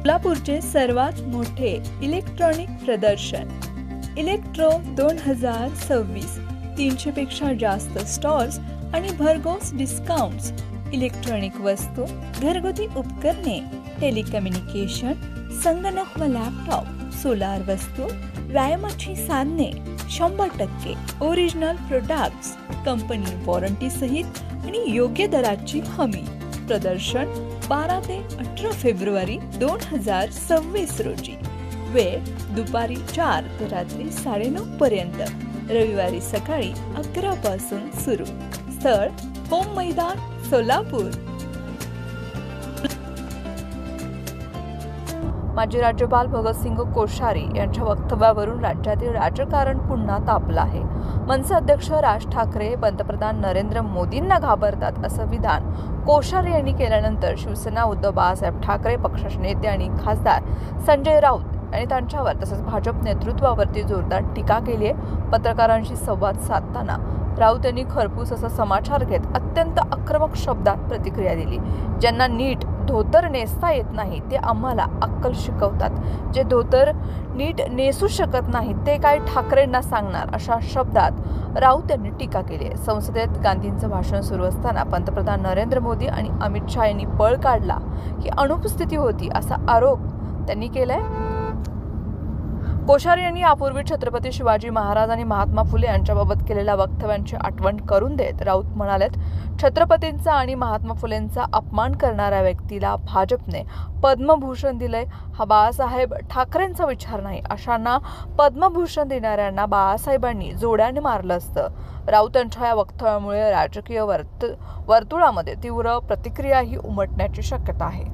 सोलापूरचे सर्वात मोठे इलेक्ट्रॉनिक प्रदर्शन इलेक्ट्रो 2026, 300 पेक्षा जास्त स्टॉल्स आणि भरघोस डिस्काउंट्स. इलेक्ट्रॉनिक वस्तू, घरगुती उपकरणे, टेलिकम्युनिकेशन, संगणक व लॅपटॉप, सोलार वस्तू, व्यायामाची साधने 100% ओरिजिनल प्रोडक्ट्स, कंपनी वॉरंटी सहित आणि योग्य दराची हमी. प्रदर्शन 12 ते 18 फेब्रुवारी 2026 रोजी. वेळ दुपारी 4 ते रात्री 9:30 पर्यंत. रविवारी सकाळी 11 पासून सुरू. स्थळ होम मैदान, सोलापूर. माजी राज्यपाल भगतसिंग कोश्यारी यांच्या वक्तव्यावरून राज्यातील राजकारण पुन्हा तापलं आहे. मनसे अध्यक्ष राज ठाकरे पंतप्रधान नरेंद्र मोदींना घाबरतात असं विधान कोश्यारी यांनी केल्यानंतर शिवसेना उद्धव बाळासाहेब ठाकरे पक्षाचे नेते आणि खासदार संजय राऊत आणि त्यांच्यावर तसंच भाजप नेतृत्वावरती जोरदार टीका केली आहे. पत्रकारांशी संवाद साधताना राऊत यांनी खरपूस असा समाचार घेत अत्यंत आक्रमक शब्दात प्रतिक्रिया दिली. ज्यांना नीट धोतर नेसता येत नाही ते आम्हाला अक्कल शिकवतात. जे धोतर नीट नेसू शकत नाहीत ते काय ठाकरेंना सांगणार, अशा शब्दात राऊत यांनी टीका केली. संसदेत गांधींचं भाषण सुरू असताना पंतप्रधान नरेंद्र मोदी आणि अमित शहा यांनी पळ काढला की अनुपस्थिती होती असा आरोप त्यांनी केलाय. कोश्यारी यांनी यापूर्वी छत्रपती शिवाजी महाराज आणि महात्मा फुले यांच्याबाबत केलेल्या वक्तव्यांची आठवण करून देत राऊत म्हणालेत, छत्रपतींचा आणि महात्मा फुलेंचा अपमान करणाऱ्या व्यक्तीला भाजपने पद्मभूषण दिलंय. हा बाळासाहेब ठाकरेंचा विचार नाही. अशांना पद्मभूषण देणाऱ्यांना बाळासाहेबांनी जोड्याने मारलं असतं. राऊत यांच्या या वक्तव्यामुळे राजकीय वर्तुळामध्ये तीव्र प्रतिक्रियाही उमटण्याची शक्यता आहे.